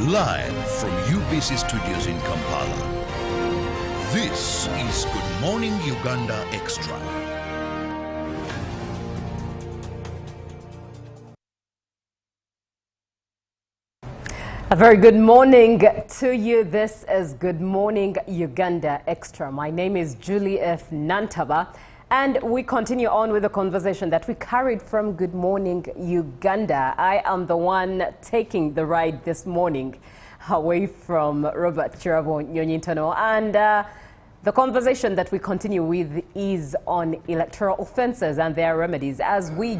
Live from UBC Studios in Kampala, this is Good Morning Uganda Extra. A very good morning to you. This is Good Morning Uganda Extra. My name is Julie F. Nantaba, and we continue on with the conversation that we carried from Good Morning Uganda. I am the one taking the ride this morning away from Robert Chirabo Nyonyintono, and the conversation that we continue with is on electoral offences and their remedies as we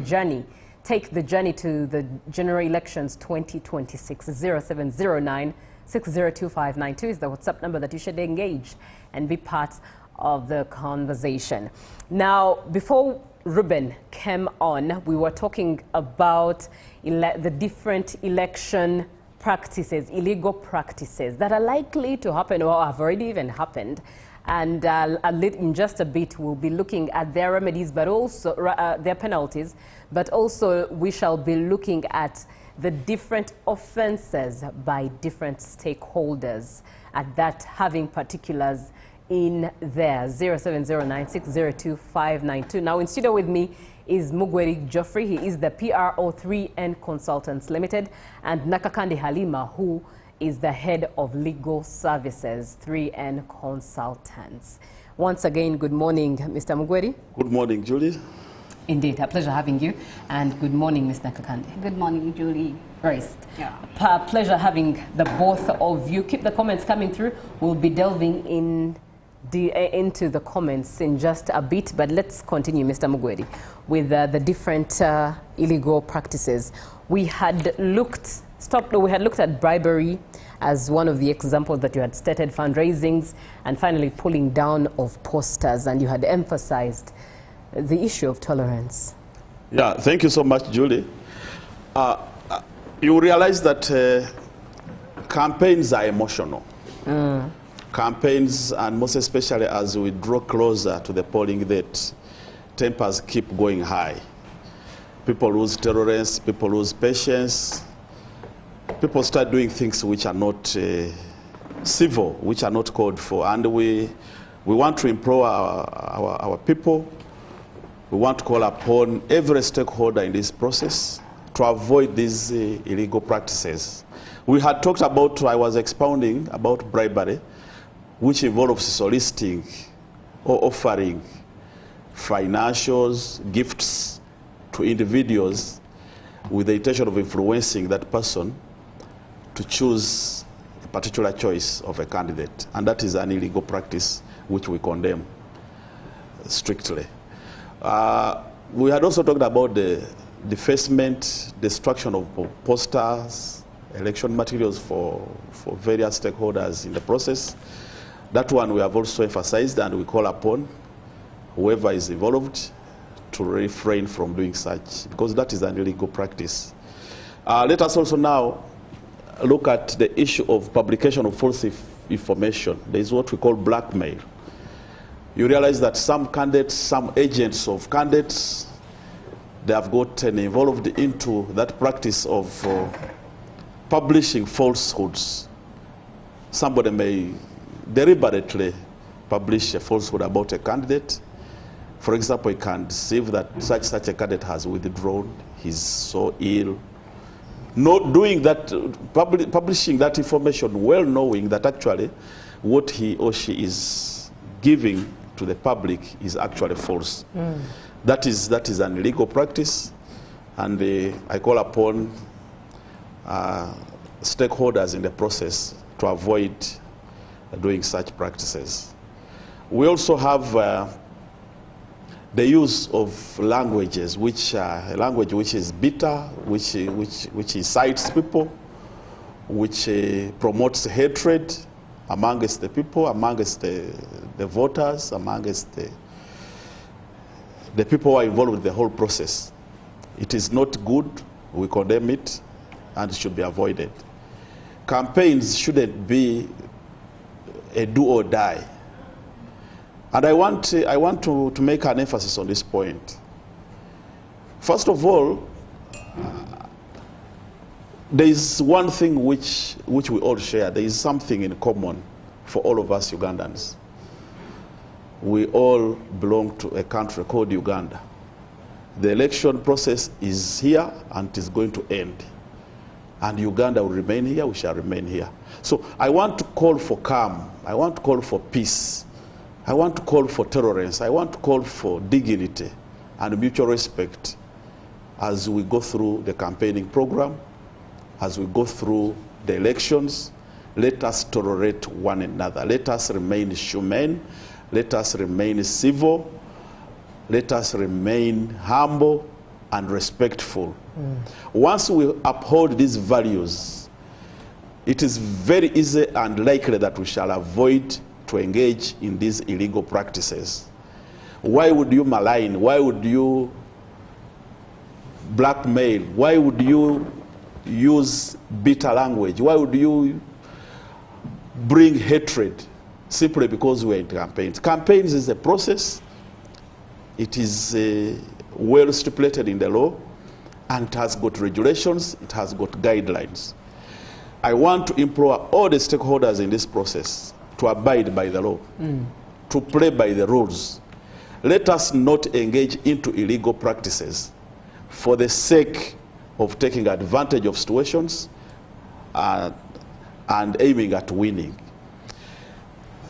take the journey to the general elections 2026. 0709 602592 is the WhatsApp number that you should engage and be part of the conversation. Now, before Ruben came on, we were talking about the different election practices, illegal practices that are likely to happen or have already even happened. And in just a bit, we'll be looking at their remedies, but also their penalties. But also, we shall be looking at the different offences by different stakeholders, at that having particulars in there. 0709602592. Now, in studio with me is Mugweri Geoffrey. He is the PRO 3N Consultants Limited, and Nakakandi Halima, who is the head of legal services, 3N Consultants. Once again, good morning, Mr. Mugweri. Good morning, Julie. Indeed, a pleasure having you. And good morning, Ms. Nakakandi. Good morning, Julie. Right. Yeah. Pleasure having the both of you. Keep the comments coming through. We'll be delving into the comments in just a bit, but let's continue, Mr. Mugweri, with the different illegal practices. We had looked at bribery as one of the examples that you had stated, fundraisings, and finally pulling down of posters, and you had emphasized the issue of tolerance. Yeah, thank you so much, Julie. You realize that campaigns are emotional. Campaigns, and most especially as we draw closer to the polling date, tempers keep going high. People lose tolerance, people lose patience. People start doing things which are not civil, which are not called for. And we want to implore our people. We want to call upon every stakeholder in this process to avoid these illegal practices. We had talked about, I was expounding about bribery, which involves soliciting or offering financials, gifts to individuals with the intention of influencing that person to choose a particular choice of a candidate. And that is an illegal practice which we condemn strictly. We had also talked about the defacement, destruction of posters, election materials for various stakeholders in the process. That one we have also emphasized, and we call upon whoever is involved to refrain from doing such, because that is an illegal practice. Let us also now look at the issue of publication of false information. There is what we call blackmail. You realize that some candidates, some agents of candidates, they have gotten involved into that practice of publishing falsehoods. Somebody may deliberately publish a falsehood about a candidate. For example, he can deceive that such a candidate has withdrawn, he's so ill. Not doing that, publishing that information, well knowing that actually what he or she is giving to the public is actually false. That is an illegal practice, and I call upon stakeholders in the process to avoid doing such practices. We also have the use of languages, which language which is bitter, which incites people, which promotes hatred amongst the people, amongst the voters, amongst the people who are involved with the whole process. It is not good. We condemn it, and it should be avoided. Campaigns shouldn't be a do or die. And I want to make an emphasis on this point. First of all, there is one thing which we all share. There is something in common for all of us Ugandans. We all belong to a country called Uganda. The election process is here and it is going to end. And Uganda will remain here, we shall remain here. So I want to call for calm. I want to call for peace. I want to call for tolerance. I want to call for dignity and mutual respect as we go through the campaigning program, as we go through the elections. Let us tolerate one another. Let us remain humane. Let us remain civil. Let us remain humble and respectful. Once we uphold these values, it is very easy and likely that we shall avoid to engage in these illegal practices. Why would you malign? Why would you blackmail? Why would you use bitter language? Why would you bring hatred simply because we're in campaigns? Campaigns is a process. It is well stipulated in the law, and it has got regulations, it has got guidelines. I want to implore all the stakeholders in this process to abide by the law, to play by the rules. Let us not engage into illegal practices for the sake of taking advantage of situations and aiming at winning.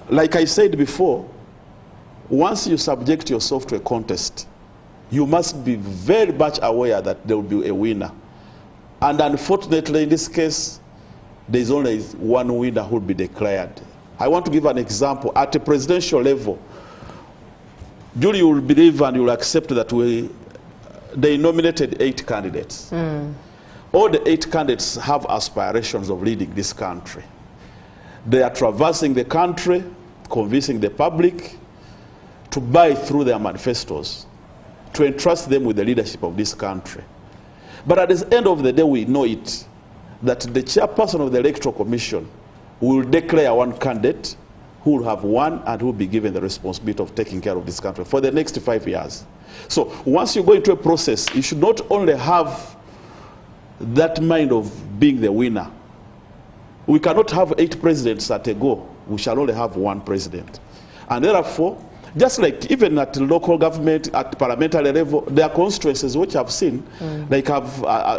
Like I said before, once you subject yourself to a contest, you must be very much aware that there will be a winner. And unfortunately, in this case, there is only one winner who will be declared. I want to give an example. At a presidential level, Julie, you will believe and you will accept that they nominated 8 candidates. All the 8 candidates have aspirations of leading this country. They are traversing the country, convincing the public to buy through their manifestos, to entrust them with the leadership of this country. But at the end of the day, we know it, that the chairperson of the Electoral Commission will declare one candidate who will have won and who will be given the responsibility of taking care of this country for the next 5 years. So once you go into a process, you should not only have that mind of being the winner. We cannot have 8 presidents at a go. We shall only have 1 president. And therefore, just like even at local government, at parliamentary level, there are constituencies which I've seen. Like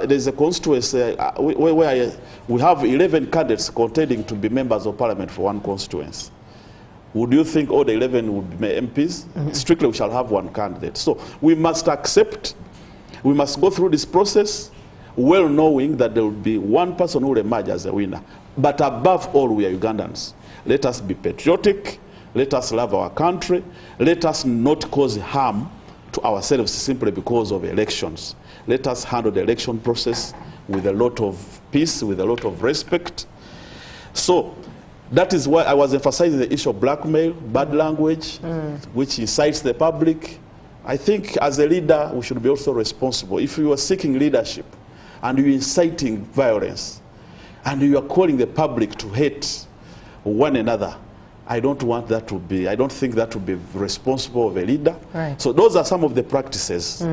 there's a constituency where we have 11 candidates contending to be members of parliament for one constituency. Would you think all the 11 would be MPs? Strictly, we shall have 1 candidate. So we must accept, we must go through this process, well knowing that there will be 1 person who will emerge as a winner. But above all, we are Ugandans. Let us be patriotic. Let us love our country. Let us not cause harm to ourselves simply because of elections. Let us handle the election process with a lot of peace, with a lot of respect. So that is why I was emphasizing the issue of blackmail, bad language, which incites the public. I think as a leader, we should be also responsible. If you are seeking leadership and you're inciting violence and you are calling the public to hate one another, I don't want that to be, I don't think that would be responsible of a leader. Right. So those are some of the practices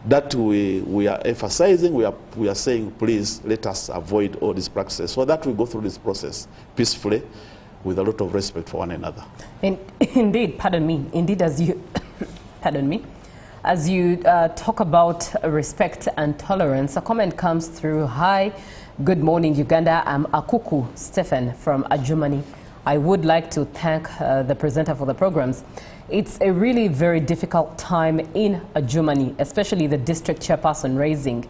that we are emphasizing. We are saying, please, let us avoid all these practices so that we go through this process peacefully with a lot of respect for one another. Indeed, pardon me, indeed as you, pardon me, as you talk about respect and tolerance, a comment comes through. Hi, good morning, Uganda. I'm Akuku Stephen from Adjumani. I would like to thank the presenter for the programs. It's a really very difficult time in Adjumani, especially the district chairperson raising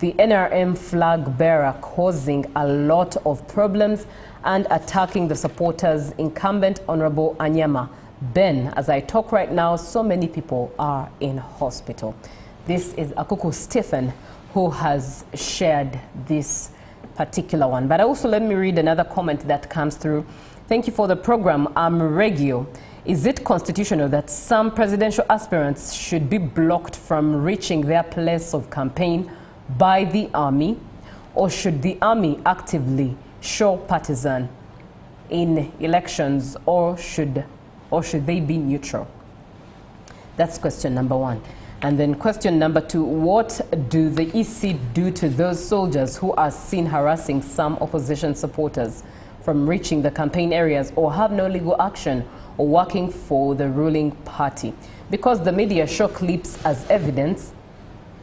the NRM flag bearer, causing a lot of problems and attacking the supporters. Incumbent Honorable Anyama Ben, as I talk right now, so many people are in hospital. This is Akuku Stephen who has shared this particular one. But also let me read another comment that comes through. Thank you for the program. I'm Regio. Is it constitutional that some presidential aspirants should be blocked from reaching their place of campaign by the army, or should the army actively show partisan in elections, or should they be neutral? That's question number 1. And then question number 2, what do the EC do to those soldiers who are seen harassing some opposition supporters from reaching the campaign areas or have no legal action or working for the ruling party? Because the media show clips as evidence,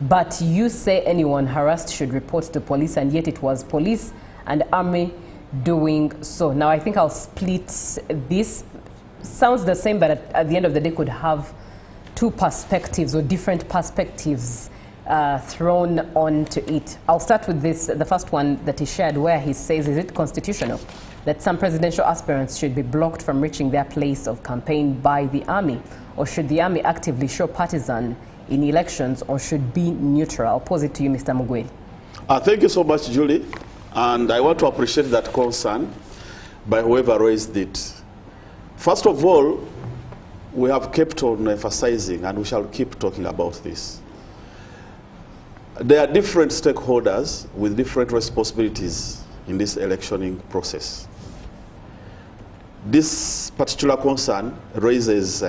but you say anyone harassed should report to police, and yet it was police and army doing so. Now, I think I'll split this. Sounds the same, but at the end of the day could have two perspectives or different perspectives thrown onto it. I'll start with this, the first one that he shared, where he says, is it constitutional that some presidential aspirants should be blocked from reaching their place of campaign by the army? Or should the army actively show partisan in elections, or should be neutral? I'll pose it to you, Mr. Mugweri. Thank you so much, Julie. And I want to appreciate that concern by whoever raised it. First of all, we have kept on emphasizing, and we shall keep talking about this. There are different stakeholders with different responsibilities in this electioning process. This particular concern raises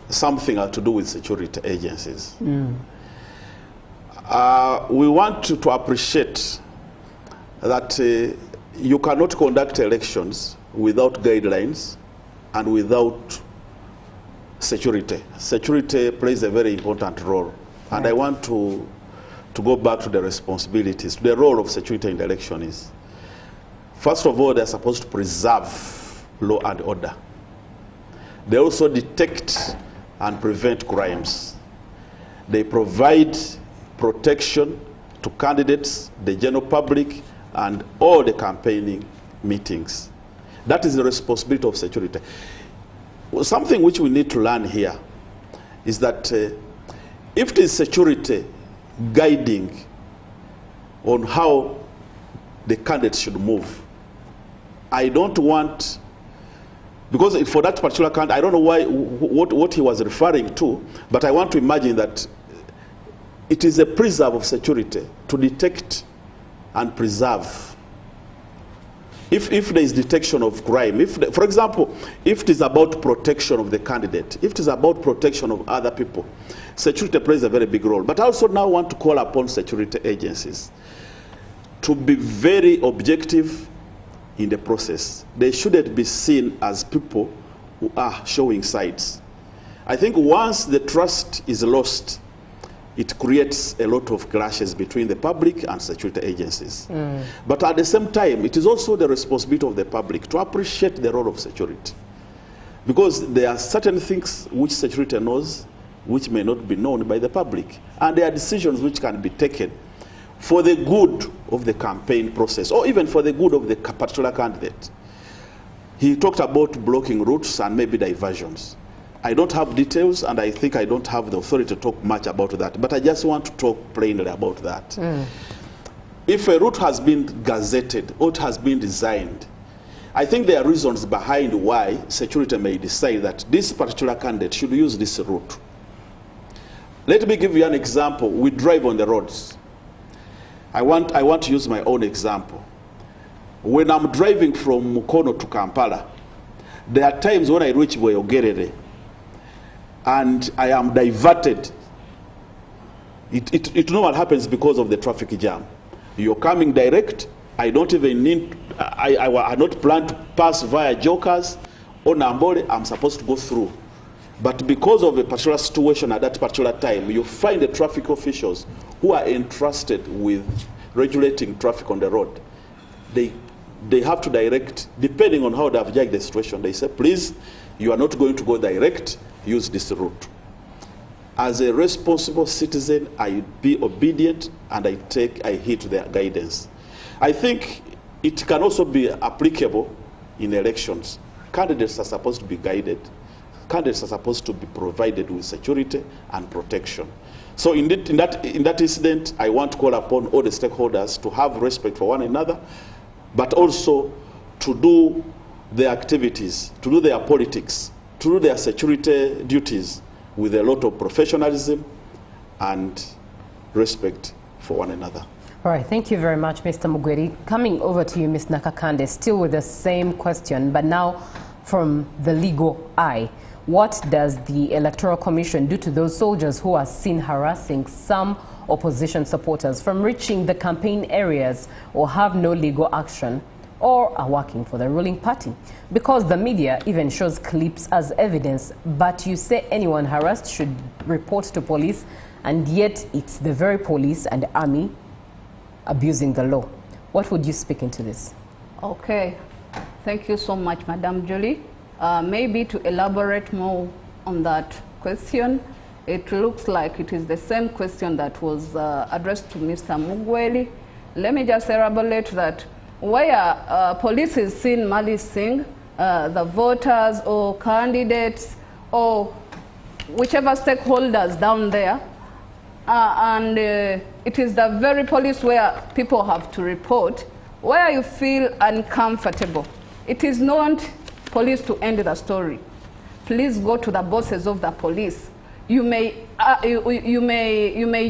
something to do with security agencies. We want to appreciate that you cannot conduct elections without guidelines and without security. Security plays a very important role. And I want to go back to the responsibilities. The role of security in the election is, first of all, they're supposed to preserve law and order. They also detect and prevent crimes. They provide protection to candidates, the general public, and all the campaigning meetings. That is the responsibility of security. Something which we need to learn here is that if it is security guiding on how the candidates should move, I don't want, because for that particular candidate, I don't know what he was referring to, but I want to imagine that it is a preserve of security to detect and preserve. If there is detection of crime, for example, if it is about protection of the candidate, if it is about protection of other people, security plays a very big role. But I also now want to call upon security agencies to be very objective in the process. They shouldn't be seen as people who are showing sides. I think once the trust is lost, it creates a lot of clashes between the public and security agencies. But at the same time, it is also the responsibility of the public to appreciate the role of security. Because there are certain things which security knows which may not be known by the public. And there are decisions which can be taken for the good of the campaign process, or even for the good of the particular candidate. He talked about blocking routes and maybe diversions. I don't have details, and I think I don't have the authority to talk much about that, but I just want to talk plainly about that. If a route has been gazetted or it has been designed, I think there are reasons behind why security may decide that this particular candidate should use this route. Let me give you an example. We drive on the roads. I want to use my own example. When I'm driving from Mukono to Kampala, there are times when I reach Bweyogerere and I am diverted. It normally happens because of the traffic jam. You're coming direct. I don't even need, I not plan to pass via Jokers or Nambole. I'm supposed to go through. But because of a particular situation at that particular time, you find the traffic officials who are entrusted with regulating traffic on the road. They have to direct, depending on how they have judged the situation. They say, please, you are not going to go direct, use this route. As a responsible citizen, I be obedient and I heed their guidance. I think it can also be applicable in elections. Candidates are supposed to be guided. Candidates are supposed to be provided with security and protection. So in that incident, I want to call upon all the stakeholders to have respect for one another, but also to do their activities, to do their politics, to do their security duties with a lot of professionalism and respect for one another. All right, thank you very much, Mr. Mugweri. Coming over to you, Ms. Nakakande, still with the same question, but now from the legal eye. What does the Electoral Commission do to those soldiers who are seen harassing some opposition supporters from reaching the campaign areas or have no legal action or are working for the ruling party? Because the media even shows clips as evidence, but you say anyone harassed should report to police, and yet it's the very police and army abusing the law. What would you speak into this? Okay, thank you so much, Madam Julie. Maybe to elaborate more on that question, it looks like it is the same question that was addressed to Mr. Mugweli. Let me just elaborate that where police is seen malicing the voters or candidates or whichever stakeholders down there, and it is the very police where people have to report, where you feel uncomfortable. It is not police to end the story. Please go to the bosses of the police. You may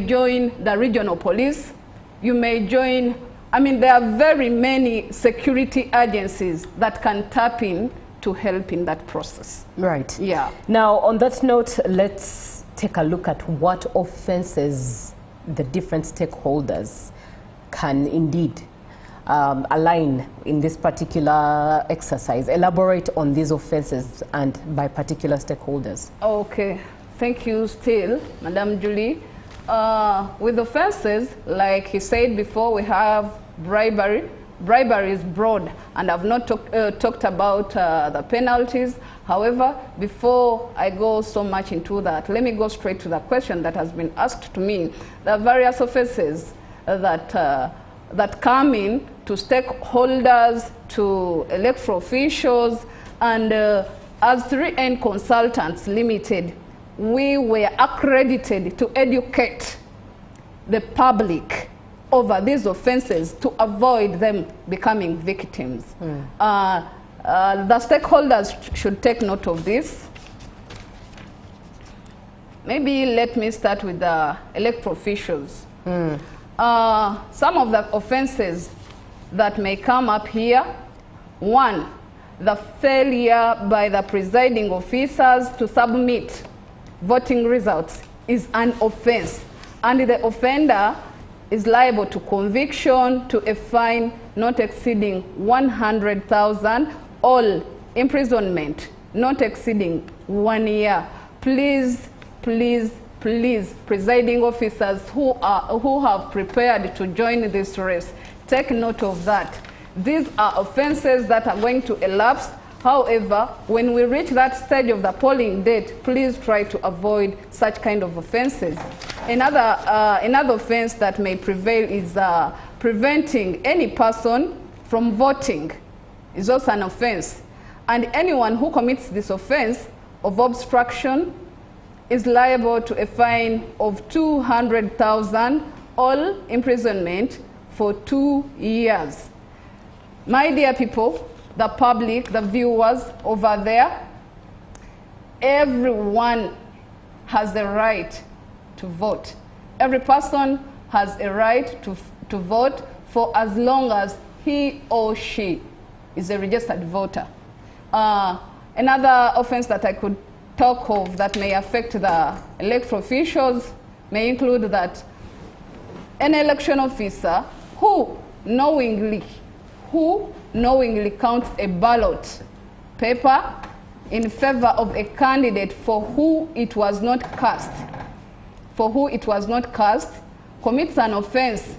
join the regional police. You may join, I mean, there are very many security agencies that can tap in to help in that process. Right. Yeah. Now, on that note, let's take a look at what offenses the different stakeholders can indeed align in this particular exercise. Elaborate on these offenses and by particular stakeholders. Okay. Thank you still, Madam Julie. With offenses, like he said before, we have bribery. Bribery is broad, and I've not talked about the penalties. However, before I go so much into that, let me go straight to the question that has been asked to me. The various offenses that come in to stakeholders, to electoral officials, and as 3N Consultants Limited, we were accredited to educate the public over these offenses to avoid them becoming victims. The stakeholders should take note of this. Maybe let me start with the electoral officials. Some of the offenses that may come up here: one, the failure by the presiding officers to submit voting results is an offense, and the offender is liable to conviction, to a fine not exceeding 100,000, or imprisonment not exceeding 1 year. Please, please, please, presiding officers who have prepared to join this race, take note of that. These are offenses that are going to elapse. However, when we reach that stage of the polling date, please try to avoid such kind of offenses. Another offense that may prevail is preventing any person from voting is also an offense. And anyone who commits this offense of obstruction is liable to a fine of 200,000 or imprisonment for 2 years. My dear people, the public, the viewers over there, everyone has the right to vote. Every person has a right to vote for as long as he or she is a registered voter. Another offense that I could talk of that may affect the electoral officials may include that an election officer who knowingly counts a ballot paper in favor of a candidate for who it was not cast, commits an offense,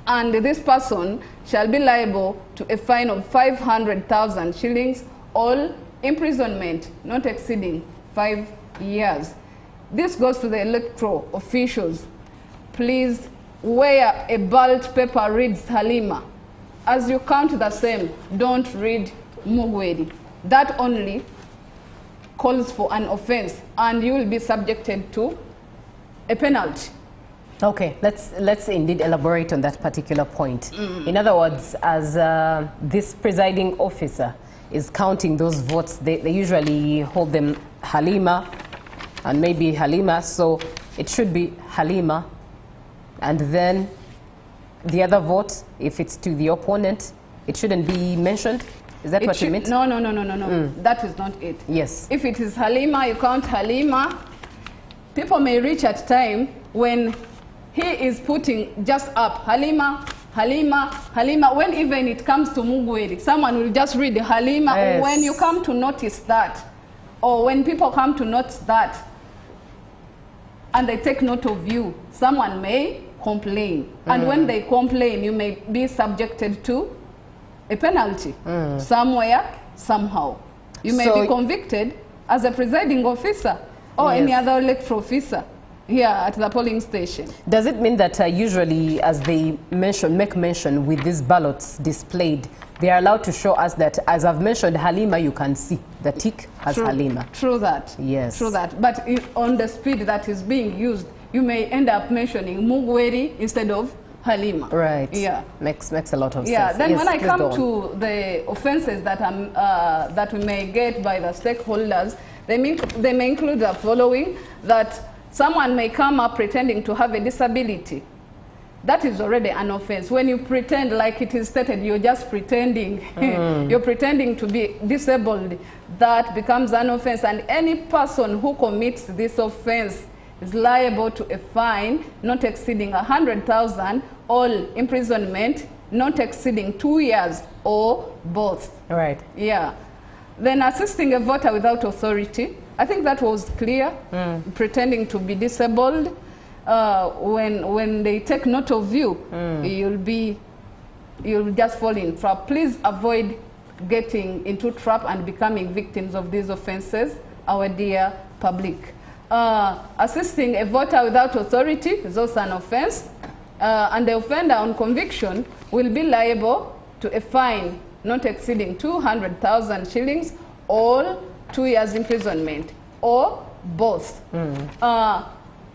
and this person shall be liable to a fine of 500,000 shillings or imprisonment not exceeding 5 years. This goes to the electoral officials. Please, where a ballot paper reads Halima, as you count the same, don't read Mugwedi. That only calls for an offense, and you will be subjected to a penalty. Okay, let's indeed elaborate on that particular point. In other words, as this presiding officer is counting those votes, they usually hold them Halima and maybe Halima, so it should be Halima, and then the other vote, if it's to the opponent, it shouldn't be mentioned. Is that what you meant? No. That is not it. Yes. If it is Halima, you count Halima. People may reach at time when he is putting just up Halima, Halima, Halima. When even it comes to Mugweri, someone will just read Halima. Yes. When you come to notice that, or when people come to notice that, and they take note of you, someone may complain. And when they complain, you may be subjected to a penalty somewhere, somehow. You may be convicted as a presiding officer or any other electoral officer here at the polling station. Does it mean that usually, as they make mention with these ballots displayed, they are allowed to show us that, as I've mentioned, Halima, you can see the tick has Halima? True that. Yes. True that. But on the speed that is being used, you may end up mentioning Mugweri instead of Halima. Right. Yeah. Makes a lot of Yeah. sense. Then yes, when I come go to the offences that that we may get by the stakeholders, they may include the following: that someone may come up pretending to have a disability. That is already an offense. When you pretend, like it is stated, you're just pretending. You're pretending to be disabled. That becomes an offense. And any person who commits this offense is liable to a fine not exceeding 100,000, or imprisonment not exceeding 2 years, or both. Right. Yeah. Then assisting a voter without authority. I think that was clear. Pretending to be disabled. When they take note of you, you'll just fall in trap. Please avoid getting into trap and becoming victims of these offenses, our dear public. Assisting a voter without authority is also an offense, and the offender on conviction will be liable to a fine not exceeding 200,000 shillings, or 2 years imprisonment, or both.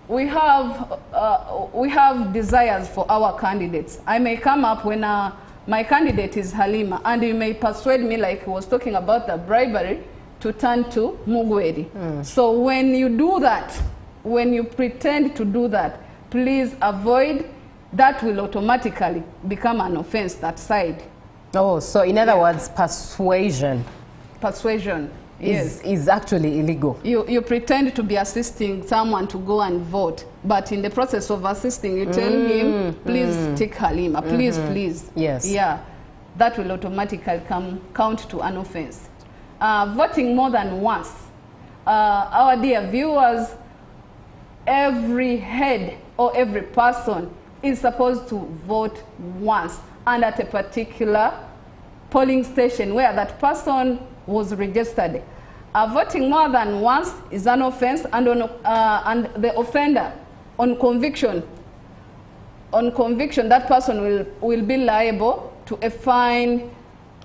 We have desires for our candidates. I may come up when my candidate is Halima, and you may persuade me, like he was talking about the bribery, to turn to Mugweri. So when you do that, when you pretend to do that, please avoid. That will automatically become an offense, that side. Oh, so in other words, persuasion. Persuasion. Yes. Is actually illegal. You pretend to be assisting someone to go and vote, but in the process of assisting, you tell him, please take Halima, please, please. Yes. Yeah, that will automatically count to an offense. Voting more than once. Our dear viewers, every head or every person is supposed to vote once, and at a particular polling station where that person was registered. Voting more than once is an offense, and the offender on conviction, that person will be liable to a fine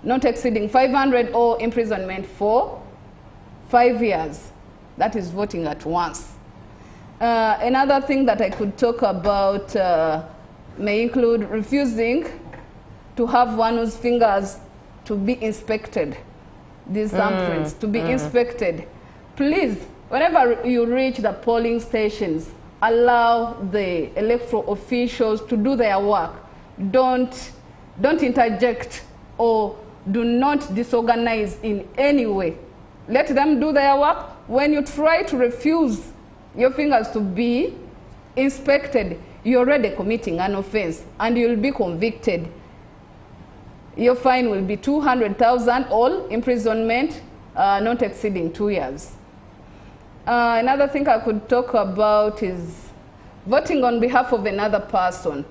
not exceeding 500, or imprisonment for 5 years. That is voting at once. Another thing that I could talk about may include refusing to have one's fingers to be inspected. These thumbprints to be inspected. Please, whenever you reach the polling stations, allow the electoral officials to do their work. Don't interject, or do not disorganize in any way. Let them do their work. When you try to refuse your fingers to be inspected, you're already committing an offense, and you'll be convicted. Your fine will be 200,000, or imprisonment not exceeding 2 years. Another thing I could talk about is voting on behalf of another person.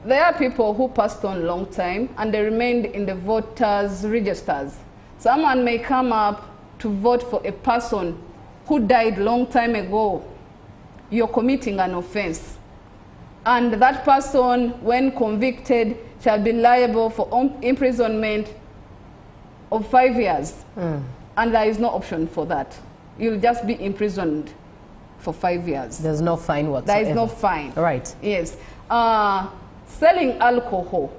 There are people who passed on a long time, and they remained in the voters' registers. Someone may come up to vote for a person who died long time ago. You're committing an offense. And that person, when convicted, shall be liable for imprisonment of 5 years. And there is no option for that. You'll just be imprisoned for 5 years. There's no fine whatsoever. There is no fine. Right. Yes. Selling alcohol.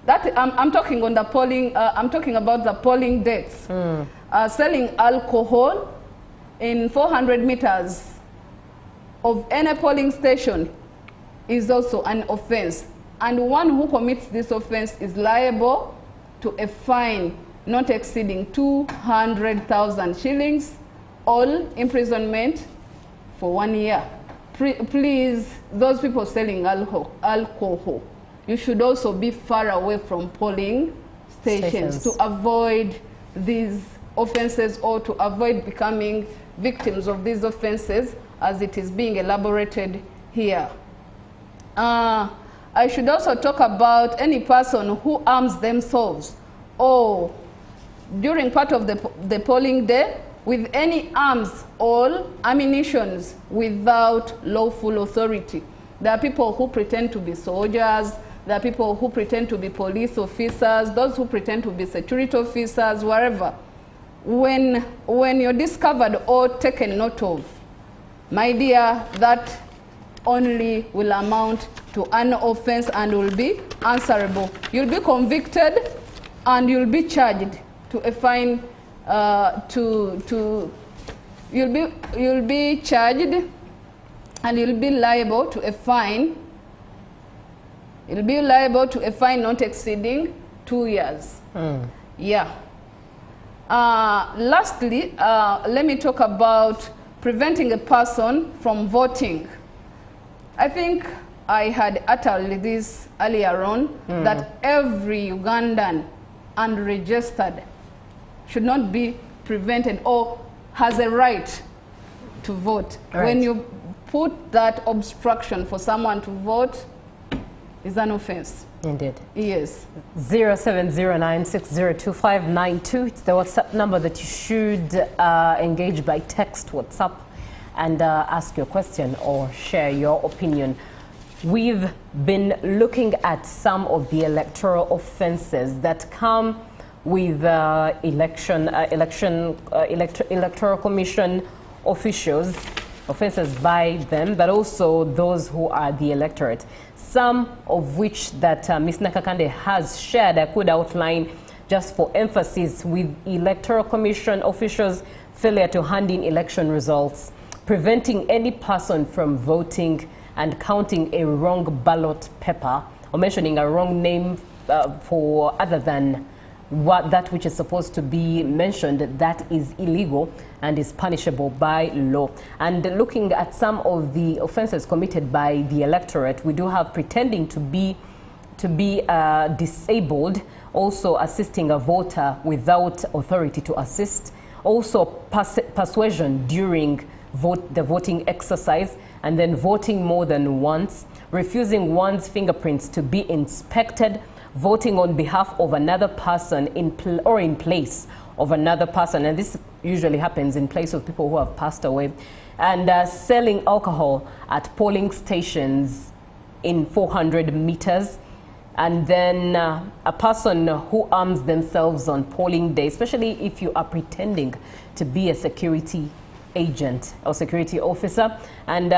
That I'm talking on the polling. I'm talking about the polling dates. Selling alcohol in 400 meters of any polling station is also an offense, and one who commits this offense is liable to a fine not exceeding 200,000 shillings, or imprisonment for 1 year. Please, those people selling alcohol, you should also be far away from polling stations to avoid these offenses, or to avoid becoming victims of these offenses as it is being elaborated here. I should also talk about any person who arms themselves or during part of the polling day with any arms or ammunitions without lawful authority. There are people who pretend to be soldiers, there are people who pretend to be police officers, those who pretend to be security officers, wherever. When you're discovered or taken note of, my dear, that only will amount to an offense and will be answerable. You'll be convicted and you'll be charged to a fine. You'll be charged and you'll be liable to a fine. You'll be liable to a fine not exceeding 2 years. Yeah. Lastly, let me talk about preventing a person from voting. I think I had uttered this earlier on, that every Ugandan unregistered should not be prevented or has a right to vote. Right. When you put that obstruction for someone to vote, is an offense. Indeed. Yes. 0709602592. It's the WhatsApp number that you should engage by text WhatsApp and ask your question or share your opinion. We've been looking at some of the electoral offenses that come with electoral commission officials, offenses by them, but also those who are the electorate. Some of which that Ms. Nakakande has shared, I could outline just for emphasis, with electoral commission officials' failure to hand in election results, preventing any person from voting and counting a wrong ballot paper, or mentioning a wrong name for other than that which is supposed to be mentioned, that is illegal and is punishable by law. And looking at some of the offenses committed by the electorate, we do have pretending to be disabled, also assisting a voter without authority to assist, also persuasion during the voting exercise, and then voting more than once, refusing one's fingerprints to be inspected, voting on behalf of another person in place of another person, and this usually happens in place of people who have passed away, and selling alcohol at polling stations in 400 meters, and then a person who arms themselves on polling day, especially if you are pretending to be a security agent or security officer, and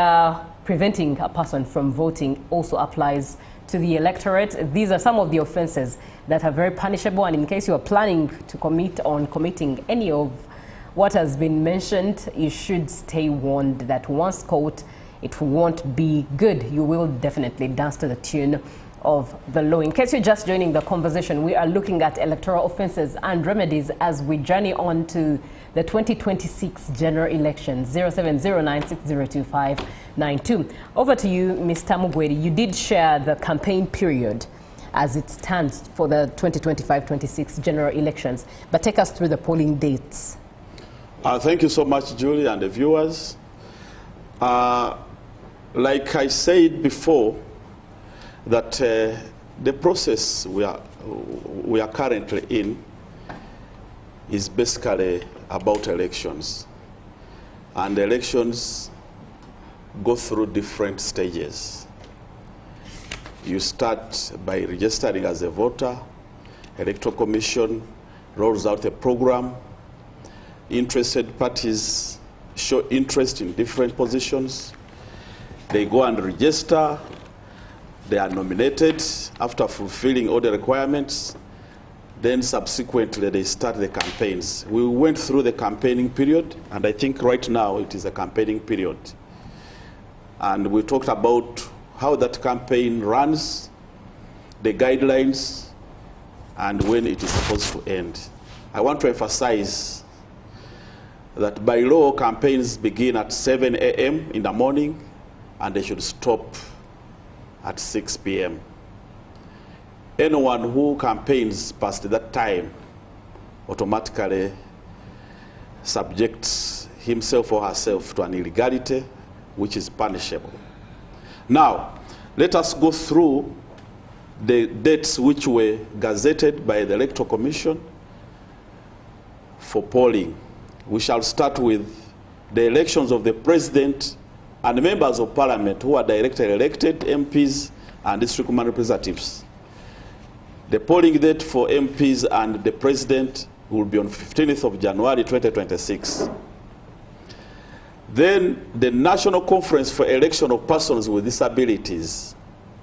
preventing a person from voting also applies to the electorate. These are some of the offenses that are very punishable, and in case you are planning to committing any of what has been mentioned, you should stay warned that once caught, it won't be good. You will definitely dance to the tune of the law. In case you're just joining the conversation, we are looking at electoral offenses and remedies as we journey on to the 2026 general elections. 0709602592. Over to you, Mr. Mugwedi. You did share the campaign period as it stands for the 2025-26 general elections, but take us through the polling dates. Thank you so much, Julie, and the viewers. Like I said before, that the process we are currently in is basically about elections, and elections go through different stages. You start by registering as a voter. Electoral Commission rolls out a program. Interested parties show interest in different positions. They go and register. They are nominated after fulfilling all the requirements. Then subsequently they start the campaigns. We went through the campaigning period, and I think right now it is a campaigning period. And we talked about how that campaign runs, the guidelines, and when it is supposed to end. I want to emphasize that by law, campaigns begin at 7 a.m. in the morning, and they should stop at 6 p.m. Anyone who campaigns past that time automatically subjects himself or herself to an illegality which is punishable. Now, let us go through the dates which were gazetted by the Electoral Commission for polling. We shall start with the elections of the President and members of Parliament who are directly elected, MPs and district representatives. The polling date for MPs and the President will be on 15th of January 2026. Then the National Conference for Election of Persons with Disabilities,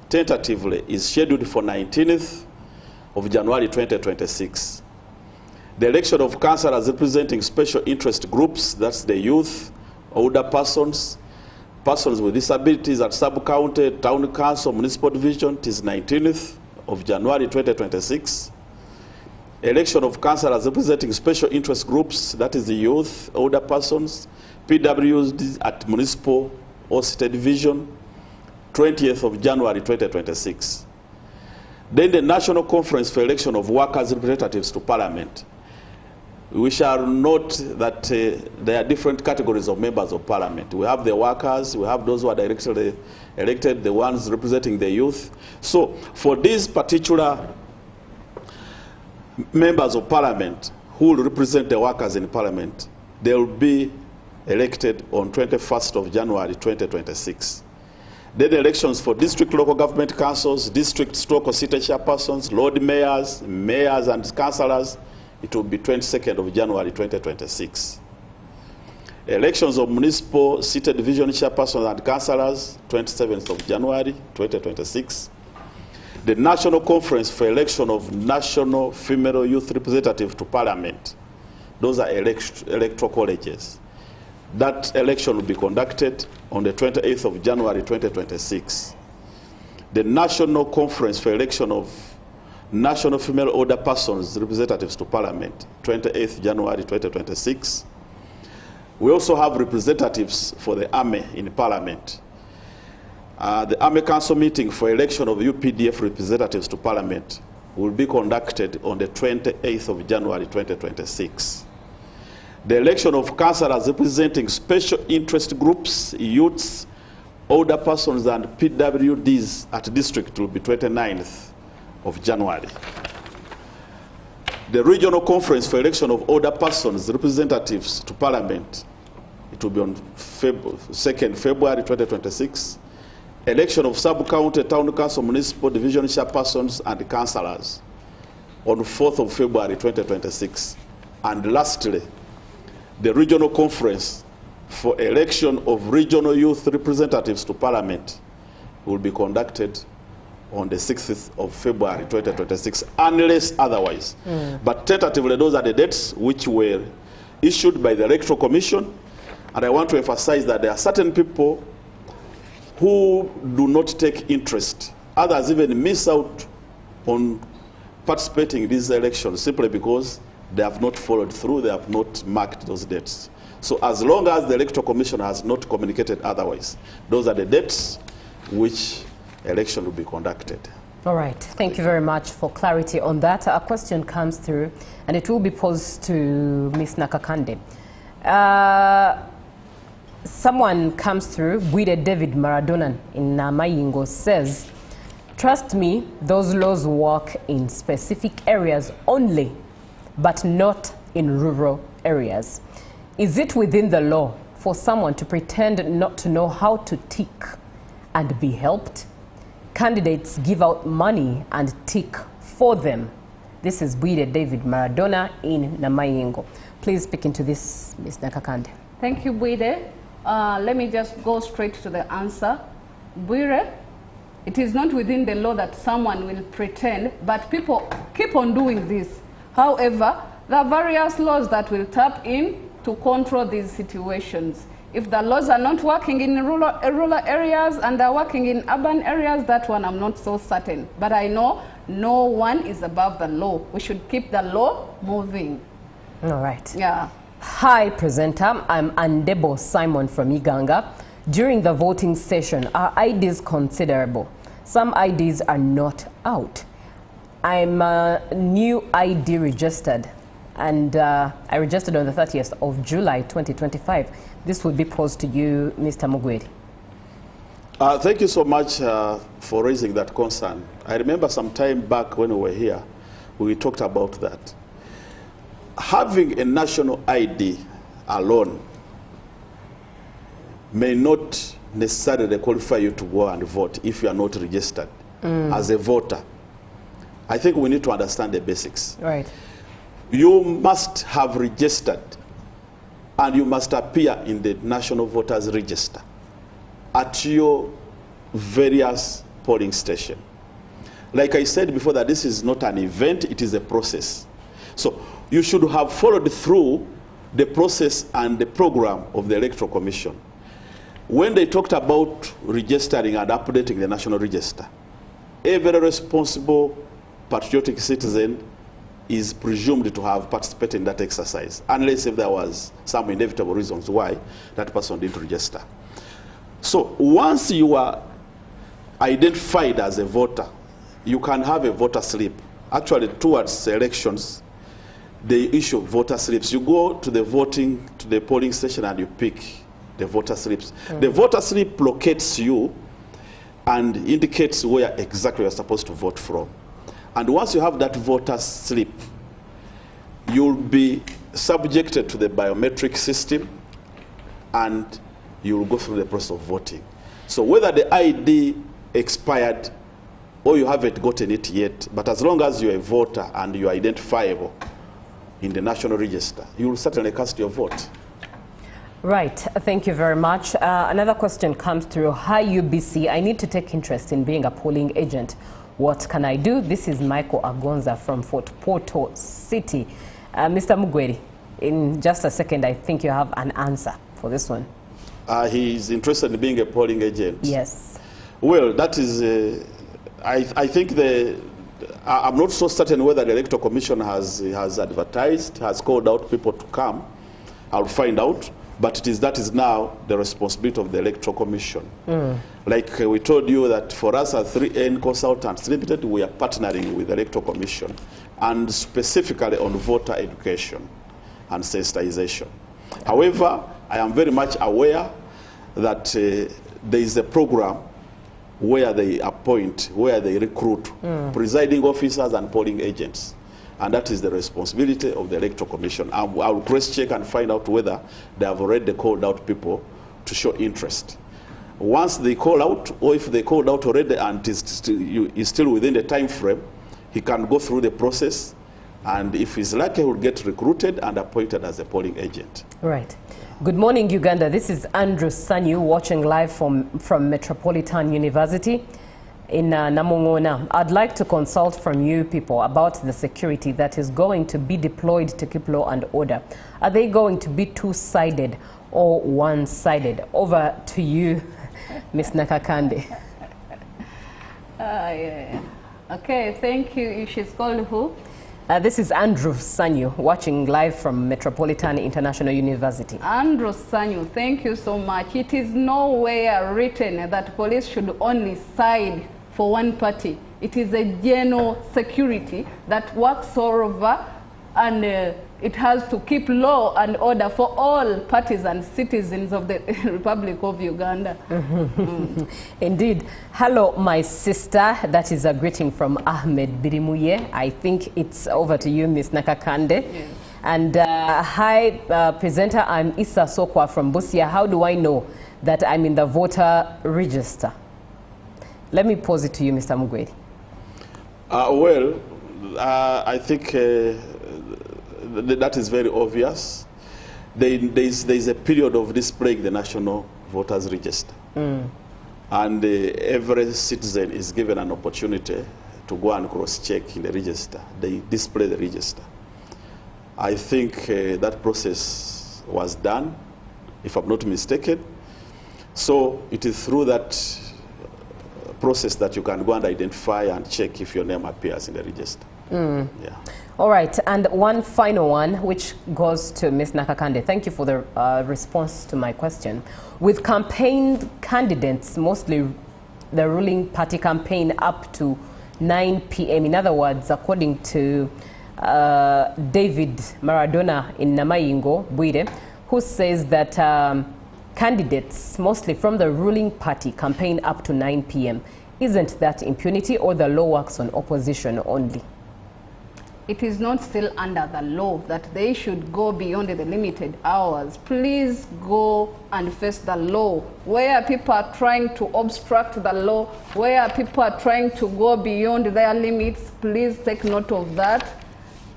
tentatively, is scheduled for 19th of January 2026. The election of councillors representing special interest groups, that's the youth, older persons, persons with disabilities at sub-county, town council, municipal division, it is 19th of January 2026. Election of councillors representing special interest groups, that is the youth, older persons, PWs at municipal or state division, 20th of January 2026. Then the National Conference for Election of Workers' Representatives to Parliament. We shall note that there are different categories of members of Parliament. We have the workers, we have those who are directly elected, the ones representing the youth. So for these particular members of Parliament who will represent the workers in Parliament, they will be elected on 21st of January 2026. Then the elections for district local government councils, district stroke or city chairpersons, lord mayors, mayors and councillors, it will be 22nd of January 2026. Elections of municipal city division chairpersons and councillors, 27th of January 2026. The National Conference for Election of National Female Youth Representative to Parliament. Those are electoral colleges. That election will be conducted on the 28th of January 2026. The National Conference for Election of National Female Older Persons Representatives to Parliament, 28th January 2026. We also have representatives for the Army in Parliament. The Army Council meeting for election of UPDF representatives to Parliament will be conducted on the 28th of January 2026. The election of councillors representing special interest groups, youths, older persons and PWDs at district will be 29th of January. The Regional Conference for Election of Older Persons Representatives to Parliament, it will be on 2nd February 2026. Election of sub-county, town council, municipal division chairpersons and councillors on 4th of February 2026. And lastly, the Regional Conference for Election of Regional Youth Representatives to Parliament will be conducted on the 6th of February 2026, unless otherwise. But tentatively, those are the dates which were issued by the Electoral Commission. And I want to emphasize that there are certain people who do not take interest. Others even miss out on participating in these elections simply because they have not followed through, they have not marked those dates. So as long as the Electoral Commission has not communicated otherwise, those are the dates which election will be conducted. All right. Thank you very much for clarity on that. A question comes through, and it will be posed to Ms. Nakakande. Someone comes through, Bwire David Maradona in Namayingo says, trust me, those laws work in specific areas only, but not in rural areas. Is it within the law for someone to pretend not to know how to tick and be helped? Candidates give out money and tick for them. This is Bwire David Maradona in Namayingo. Please speak into this, Ms. Nakakande. Thank you, Bwire. Let me just go straight to the answer. Bwire, it is not within the law that someone will pretend, but people keep on doing this. However, there are various laws that will tap in to control these situations. If the laws are not working in rural areas and are working in urban areas, that one I'm not so certain. But I know no one is above the law. We should keep the law moving. All right. Yeah. Hi, presenter. I'm Andebo Simon from UGANDA. During the voting session, are IDs considerable? Some IDs are not out. I'm a new ID registered, and I registered on the 30th of July 2025. This would be posed to you, Mr. Mugweri. Thank you so much for raising that concern. I remember some time back when we were here, we talked about that. Having a national ID alone may not necessarily qualify you to go and vote if you are not registered as a voter. I think we need to understand the basics. Right. You must have registered and you must appear in the National Voters Register at your various polling station. Like I said before, that this is not an event, it is a process. So you should have followed through the process and the program of the Electoral Commission. When they talked about registering and updating the National Register, every responsible patriotic citizen is presumed to have participated in that exercise, unless if there was some inevitable reasons why that person didn't register. So once you are identified as a voter, you can have a voter slip. Actually, towards elections, they issue voter slips. You go to the polling station and you pick the voter slips. The voter slip locates you and indicates where exactly you're supposed to vote from. And once you have that voter slip, you'll be subjected to the biometric system and you'll go through the process of voting. So whether the ID expired or you haven't gotten it yet, but as long as you're a voter and you're identifiable in the National Register, you will certainly cast your vote. Right. Thank you very much. Another question comes through. Hi, UBC. I need to take interest in being a polling agent. What can I do? This is Michael Agonza from Fort Portal City. Mr. Mugweri, in just a second, I think you have an answer for this one. He's interested in being a polling agent. Yes. Well, that is, I think I'm not so certain whether the Electoral Commission has advertised, has called out people to come. I'll find out. But that is now the responsibility of the Electoral Commission. Like we told you that for us as 3N Consultants Limited, we are partnering with the Electoral Commission and specifically on voter education and sensitization. However, I am very much aware that there is a program where they appoint, where they recruit presiding officers and polling agents. And that is the responsibility of the Electoral Commission. I will cross-check and find out whether they have already called out people to show interest. Once they call out, or if they called out already and is still within the time frame, he can go through the process, and if he's lucky, he will get recruited and appointed as a polling agent. Right. Good morning, Uganda. This is Andrew Sanyu watching live from Metropolitan University in Namungona. I'd like to consult from you people about the security that is going to be deployed to keep law and order. Are they going to be two-sided or one-sided? Over to you, Ms. Nakakande. Yeah. Okay, thank you. She's called who? This is Andrew Sanyu watching live from Metropolitan International University. Andrew Sanyu, thank you so much. It is nowhere written that police should only side for one party. It is a general security that works all over, and it has to keep law and order for all parties and citizens of the Republic of Uganda. Indeed. Hello, my sister. That is a greeting from Ahmed Birimuye. I think it's over to you, Ms. Nakakande. Yes. And hi, presenter. I'm Issa Sokwa from Busia. How do I know that I'm in the voter register? Let me pose it to you, Mr. Mugweri. I think that is very obvious. There is a period of displaying the National Voters Register. And every citizen is given an opportunity to go and cross-check in the register. They display the register. I think that process was done, if I'm not mistaken. So it is through that process that you can go and identify and check if your name appears in the register. Yeah. All right, and one final one, which goes to Ms. Nakakande. Thank you for the response to my question. With campaign candidates, mostly the ruling party campaign up to 9 p.m., in other words, according to David Maradona in Namayingo, Bwire, who says that candidates, mostly from the ruling party, campaign up to 9 p.m. Isn't that impunity, or the law works on opposition only? It is not still under the law that they should go beyond the limited hours. Please go and face the law. Where people are trying to obstruct the law, where people are trying to go beyond their limits, please take note of that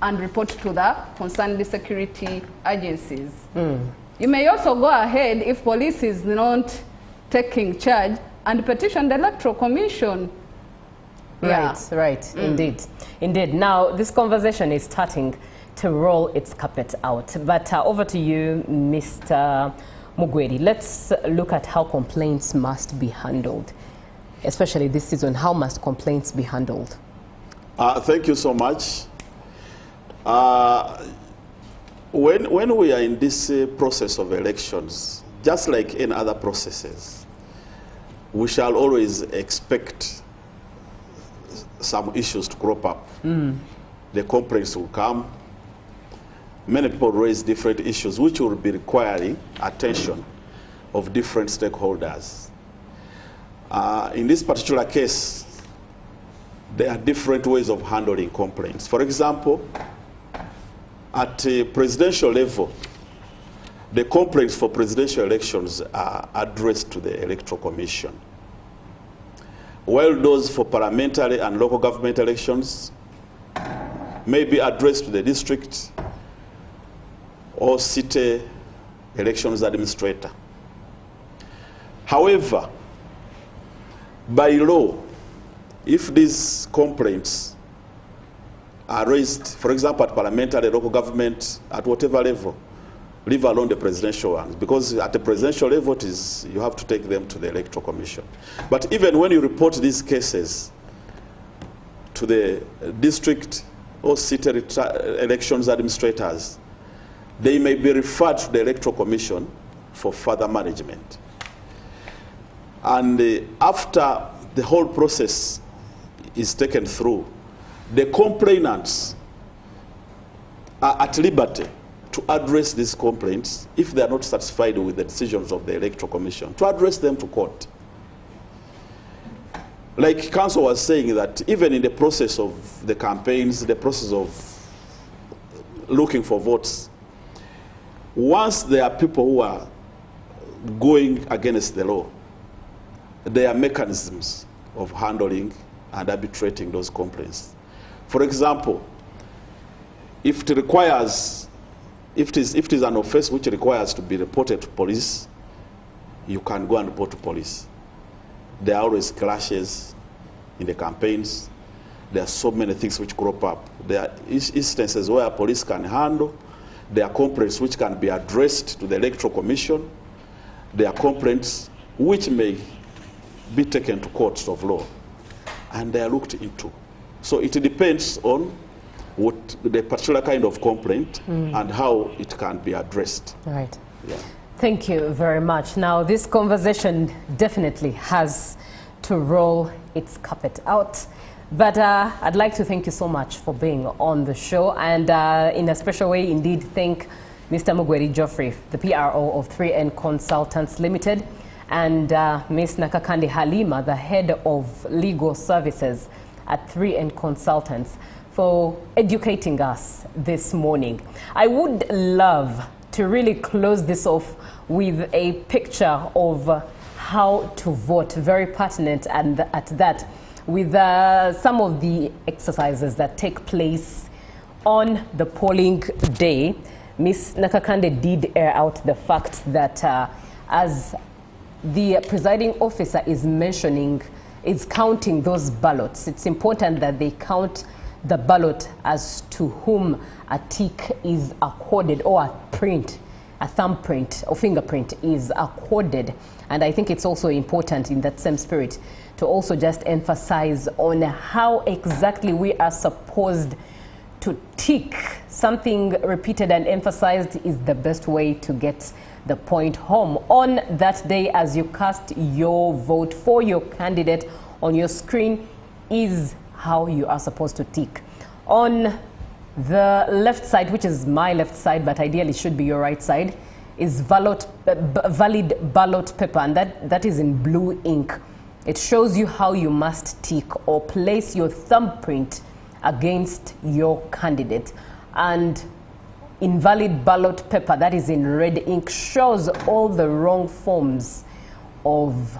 and report to the concerned security agencies. You may also go ahead, if police is not taking charge, and petition the Electoral Commission. Right, indeed. Now, this conversation is starting to roll its carpet out. But over to you, Mr. Mugweri. Let's look at how complaints must be handled, especially this season. How must complaints be handled? Thank you so much. When we are in this process of elections, just like in other processes, we shall always expect some issues to crop up. The complaints will come. Many people raise different issues which will be requiring attention of different stakeholders. In this particular case, there are different ways of handling complaints. For example, at a presidential level, the complaints for presidential elections are addressed to the Electoral Commission, while those for parliamentary and local government elections may be addressed to the district or city elections administrator. However, by law, if these complaints are raised, for example, at parliamentary, local government, at whatever level, leave alone the presidential ones, because at the presidential level, you have to take them to the Electoral Commission. But even when you report these cases to the district or city elections administrators, they may be referred to the Electoral Commission for further management. And after the whole process is taken through, the complainants are at liberty to address these complaints if they are not satisfied with the decisions of the Electoral Commission, to address them to court. Like Council was saying, that even in the process of the campaigns, the process of looking for votes, once there are people who are going against the law, there are mechanisms of handling and arbitrating those complaints. For example, if it requires, if it is an offense which requires to be reported to police, you can go and report to police. There are always clashes in the campaigns. There are so many things which crop up. There are instances where police can handle. There are complaints which can be addressed to the Electoral Commission. There are complaints which may be taken to courts of law, and they are looked into. So it depends on what the particular kind of complaint and how it can be addressed. Right. Yeah. Thank you very much. Now, this conversation definitely has to roll its carpet out. But I'd like to thank you so much for being on the show, and in a special way, indeed, thank Mr. Mugweri Geoffrey, the PRO of 3N Consultants Limited, and Ms. Nakakande Halima, the head of legal services at 3N Consultants, for educating us this morning. I would love to really close this off with a picture of how to vote, very pertinent, and at that, with some of the exercises that take place on the polling day. Ms. Nakakande did air out the fact that as the presiding officer is mentioning, is counting those ballots, it's important that they count the ballot as to whom a tick is accorded, or a print, a thumbprint or fingerprint is accorded. And I think it's also important in that same spirit to also just emphasize on how exactly we are supposed to tick something repeated and emphasized is the best way to get the point home. On that day, as you cast your vote for your candidate on your screen, is how you are supposed to tick. On the left side, which is my left side, but ideally should be your right side, is valid ballot paper, and that is in blue ink. It shows you how you must tick or place your thumbprint against your candidate. And invalid ballot paper, that is in red ink, shows all the wrong forms of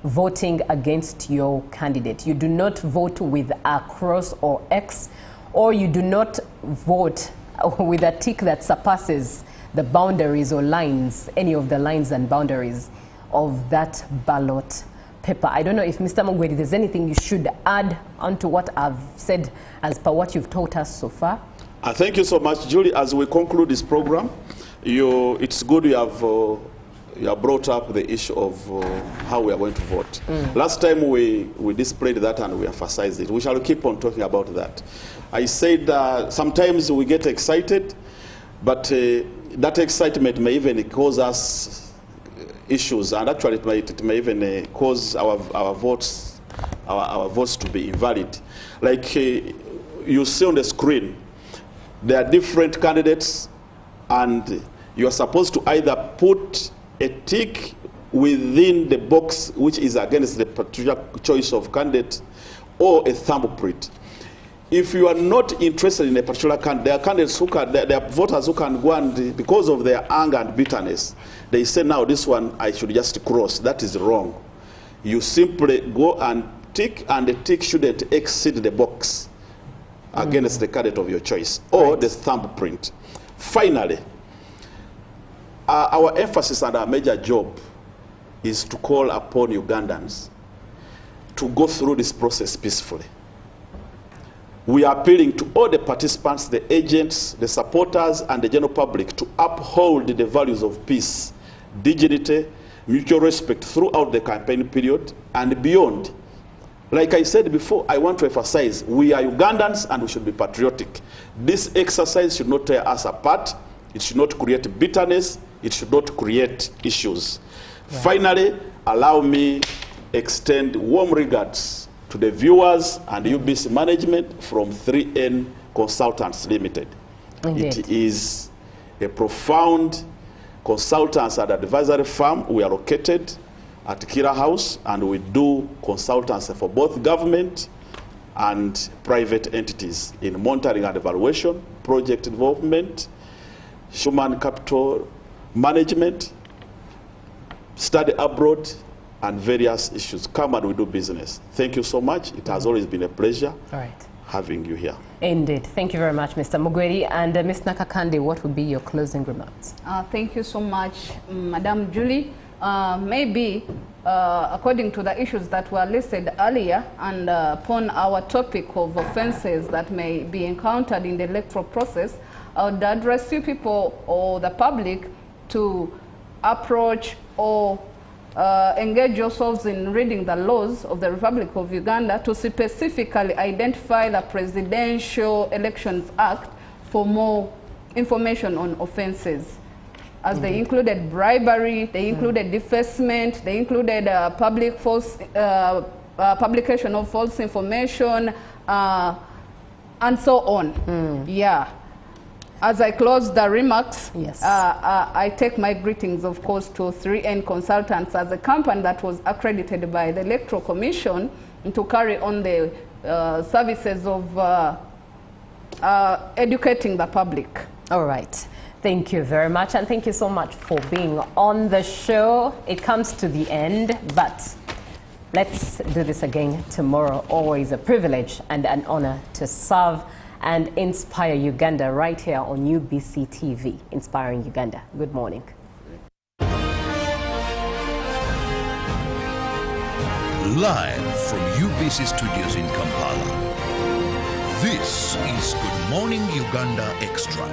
voting against your candidate. You do not vote with a cross or X, or you do not vote with a tick that surpasses the boundaries or lines, any of the lines and boundaries of that ballot paper. I don't know if Mr. Mugweri, there's anything you should add onto what I've said as per what you've taught us so far. Thank you so much, Julie. As we conclude this program, it's good you have brought up the issue of how we are going to vote. Last time we displayed that and we emphasized it. We shall keep on talking about that. I said sometimes we get excited, but that excitement may even cause us issues, and actually it may even cause our votes to be invalid. Like you see on the screen, there are different candidates, and you are supposed to either put a tick within the box which is against the particular choice of candidate, or a thumbprint. If you are not interested in a particular candidate, there are candidates who can, there are voters who can go and, because of their anger and bitterness, they say, now this one I should just cross. That is wrong. You simply go and tick, and the tick shouldn't exceed the box against the candidate of your choice, or the thumbprint. Finally, our emphasis and our major job is to call upon Ugandans to go through this process peacefully. We are appealing to all the participants, the agents, the supporters, and the general public to uphold the values of peace, dignity, mutual respect throughout the campaign period and beyond. Like I said before, I want to emphasize, we are Ugandans and we should be patriotic. This exercise should not tear us apart. It should not create bitterness. It should not create issues. Yeah. Finally, allow me extend warm regards to the viewers and UBC management from 3N Consultants Limited. Indeed. It is a profound consultants and advisory firm. We are located at Kira House, and we do consultancy for both government and private entities in monitoring and evaluation, project involvement, human capital management, study abroad, and various issues. Come and we do business. Thank you so much. It has always been a pleasure having you here. Indeed. Thank you very much, Mr. Mugweri. And Ms. Nakakande, what would be your closing remarks? Thank you so much, Madam Julie. Maybe, according to the issues that were listed earlier, and upon our topic of offenses that may be encountered in the electoral process, I would address you people or the public to approach or engage yourselves in reading the laws of the Republic of Uganda to specifically identify the Presidential Elections Act for more information on offenses. As they included bribery, they included defacement, they included publication of false information, and so on. Yeah. As I close the remarks, I take my greetings, of course, to 3N Consultants as a company that was accredited by the Electoral Commission to carry on the services of educating the public. All right. Thank you very much, and thank you so much for being on the show. It comes to the end, but let's do this again tomorrow. Always a privilege and an honor to serve and inspire Uganda right here on UBC TV, Inspiring Uganda. Good morning. Live from UBC Studios in Kampala, this is Good Morning Uganda Extra.